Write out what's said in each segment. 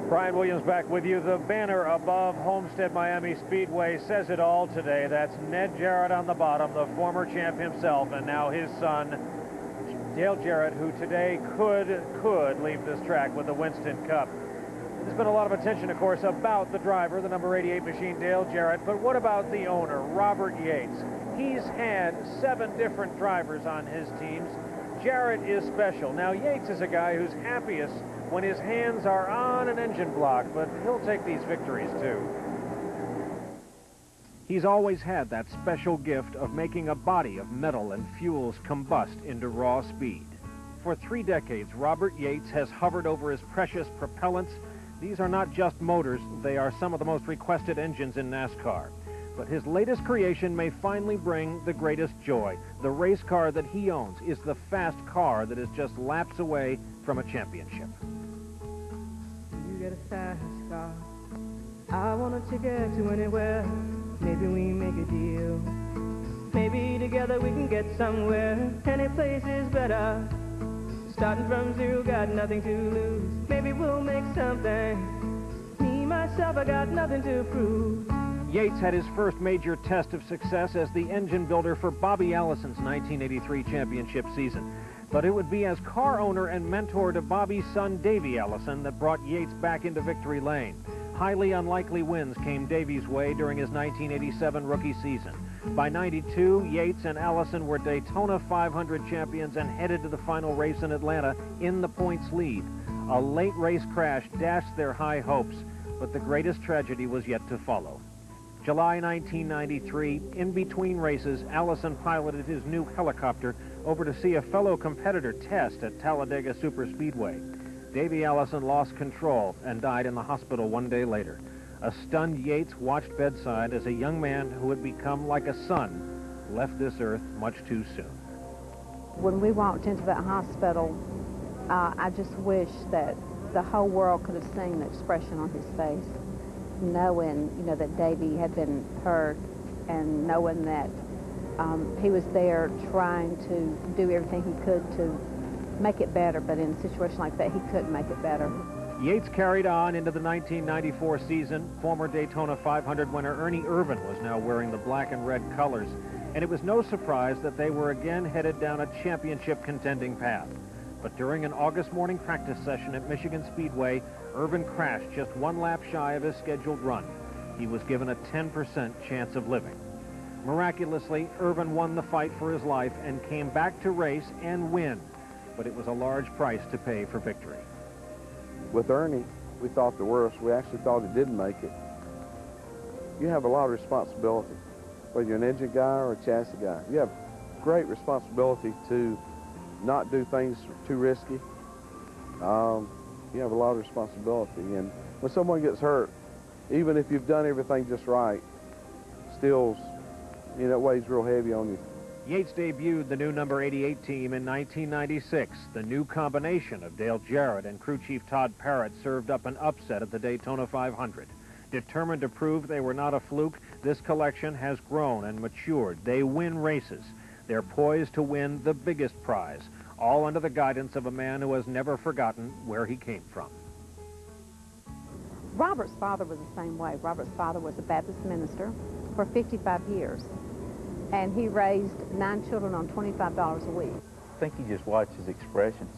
Brian Williams back with you. The banner above Homestead-Miami Speedway says it all today. That's Ned Jarrett on the bottom, the former champ himself, and now his son, Dale Jarrett, who today could leave this track with the Winston Cup. There's been a lot of attention, of course, about the driver, the number 88 machine, Dale Jarrett, but what about the owner, Robert Yates? He's had 7 different drivers on his teams. Jarrett is special. Now, Yates is a guy who's happiest when his hands are on an engine block, but he'll take these victories, too. He's always had that special gift of making a body of metal and fuels combust into raw speed. For 3 decades, Robert Yates has hovered over his precious propellants. These are not just motors, they are some of the most requested engines in NASCAR. But his latest creation may finally bring the greatest joy. The race car that he owns is the fast car that is just laps away from a championship. You get a fast car. I want a ticket to anywhere. Maybe we make a deal. Maybe together we can get somewhere. Any place is better. Starting from zero, got nothing to lose. Maybe we'll make something. Me, myself, I got nothing to prove. Yates had his first major test of success as the engine builder for Bobby Allison's 1983 championship season. But it would be as car owner and mentor to Bobby's son, Davey Allison, that brought Yates back into victory lane. Highly unlikely wins came Davey's way during his 1987 rookie season. By '92, Yates and Allison were Daytona 500 champions and headed to the final race in Atlanta in the points lead. A late race crash dashed their high hopes, but the greatest tragedy was yet to follow. July 1993, in between races, Allison piloted his new helicopter over to see a fellow competitor test at Talladega Superspeedway. Davey Allison lost control and died in the hospital 1 day later. A stunned Yates watched bedside as a young man who had become like a son left this earth much too soon. When we walked into that hospital, I just wish that the whole world could have seen the expression on his face, knowing, that Davey had been hurt and knowing that he was there trying to do everything he could to make it better, but in a situation like that, he couldn't make it better. Yates carried on into the 1994 season. Former Daytona 500 winner Ernie Irvan was now wearing the black and red colors, and it was no surprise that they were again headed down a championship contending path. But during an August morning practice session at Michigan Speedway, Irvan crashed just 1 lap shy of his scheduled run. He was given a 10% chance of living. Miraculously, Irvan won the fight for his life and came back to race and win, but it was a large price to pay for victory. With Ernie, we thought the worst. We actually thought he didn't make it. You have a lot of responsibility, whether you're an engine guy or a chassis guy. You have great responsibility to not do things too risky. You have a lot of responsibility, and when someone gets hurt, even if you've done everything just right, still, it weighs real heavy on you. Yates debuted the new number 88 team in 1996. The new combination of Dale Jarrett and crew chief Todd Parrott served up an upset at the Daytona 500. Determined to prove they were not a fluke, this collection has grown and matured. They win races. They're poised to win the biggest prize, all under the guidance of a man who has never forgotten where he came from. Robert's father was the same way. Robert's father was a Baptist minister for 55 years, and he raised 9 children on $25 a week. I think you just watch his expressions,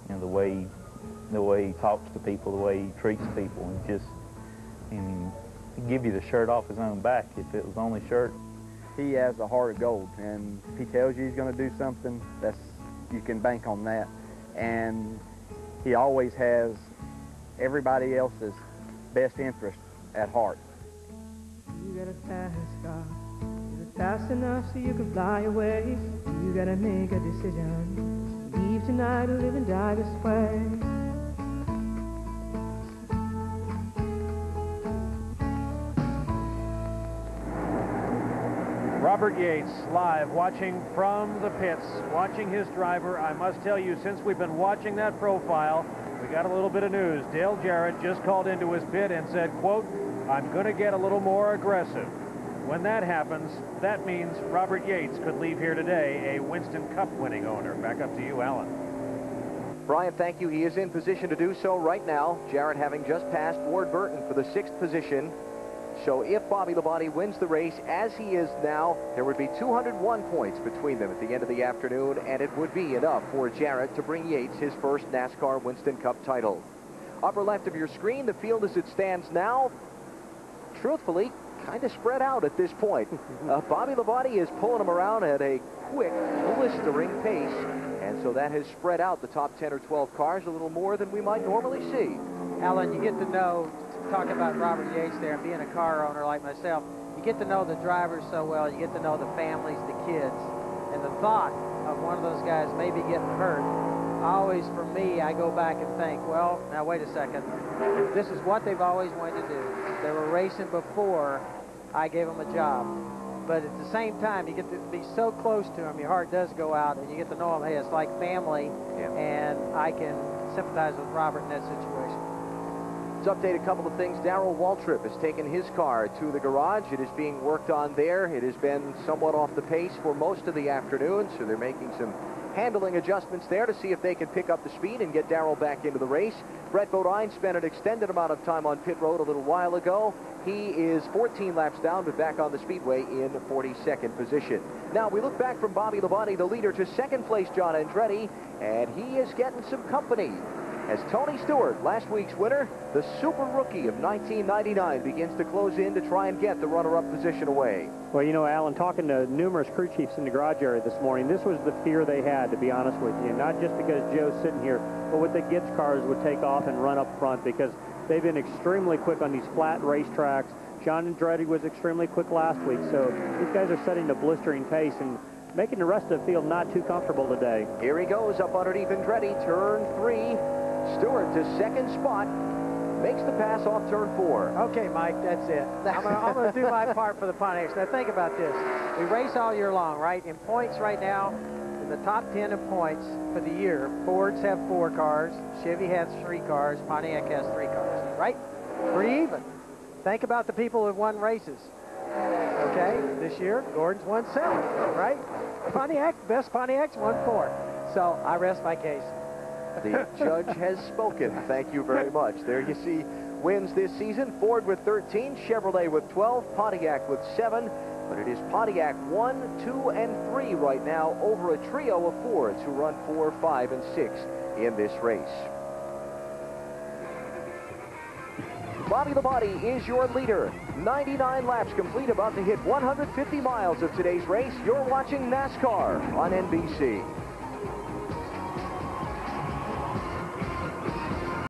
the way he talks to people, the way he treats people, and he'd give you the shirt off his own back if it was only shirt. He has a heart of gold, and if he tells you he's going to do something, you can bank on that. And he always has everybody else's best interest at heart. You got a fast car. Is it fast enough so you can fly away? You got to make a decision. Leave tonight or live and die this way. Robert Yates live, watching from the pits, watching his driver. I must tell you, since we've been watching that profile, we got a little bit of news. Dale Jarrett just called into his pit and said, quote, "I'm going to get a little more aggressive." When that happens, that means Robert Yates could leave here today a Winston Cup winning owner. Back up to you, Alan. Brian, thank you. He is in position to do so right now. Jarrett having just passed Ward Burton for the 6th position. So if Bobby Labonte wins the race as he is now, there would be 201 points between them at the end of the afternoon, and it would be enough for Jarrett to bring Yates his first NASCAR Winston Cup title. Upper left of your screen, the field as it stands now, truthfully, kind of spread out at this point. Bobby Labonte is pulling them around at a quick, blistering pace, and so that has spread out the top 10 or 12 cars a little more than we might normally see. Alan, you get to know, talking about Robert Yates there, being a car owner like myself, you get to know the drivers so well, you get to know the families, the kids, and the thought of one of those guys maybe getting hurt. Always, for me, I go back and think, well, now wait a second, this is what they've always wanted to do. They were racing before I gave them a job. But at the same time, you get to be so close to them, your heart does go out, and you get to know them, hey, it's like family, and I can sympathize with Robert in that situation. Let's update a couple of things. Darrell Waltrip has taken his car to the garage. It is being worked on there. It has been somewhat off the pace for most of the afternoon, so they're making some handling adjustments there to see if they can pick up the speed and get Darrell back into the race. Brett Bodine spent an extended amount of time on pit road a little while ago. He is 14 laps down, but back on the speedway in 42nd position. Now, we look back from Bobby Labonte, the leader, to second place John Andretti, and he is getting some company as Tony Stewart, last week's winner, the super rookie of 1999, begins to close in to try and get the runner-up position away. Well, you know, Alan, talking to numerous crew chiefs in the garage area this morning, this was the fear they had, to be honest with you. Not just because Joe's sitting here, but what the Gibbs cars would take off and run up front, because they've been extremely quick on these flat racetracks. John Andretti was extremely quick last week, so these guys are setting a blistering pace and making the rest of the field not too comfortable today. Here he goes up underneath Andretti, turn 3. Stewart to second spot, makes the pass off turn 4. Okay, Mike, that's it. I'm going to do my part for the Pontiacs. Now, think about this. We race all year long, right? In points right now, in the top 10 of points for the year, Fords have 4 cars, Chevy has 3 cars, Pontiac has 3 cars, right? We're even. Think about the people who've won races. Okay, this year, Gordon's won 7, right? Best Pontiac's won 4. So I rest my case. The judge has spoken. Thank you very much. There you see wins this season. Ford with 13, Chevrolet with 12, Pontiac with 7. But it is Pontiac 1, 2, and 3 right now over a trio of Fords who run 4, 5, and 6 in this race. Bobby Labonte is your leader. 99 laps complete, about to hit 150 miles of today's race. You're watching NASCAR on NBC.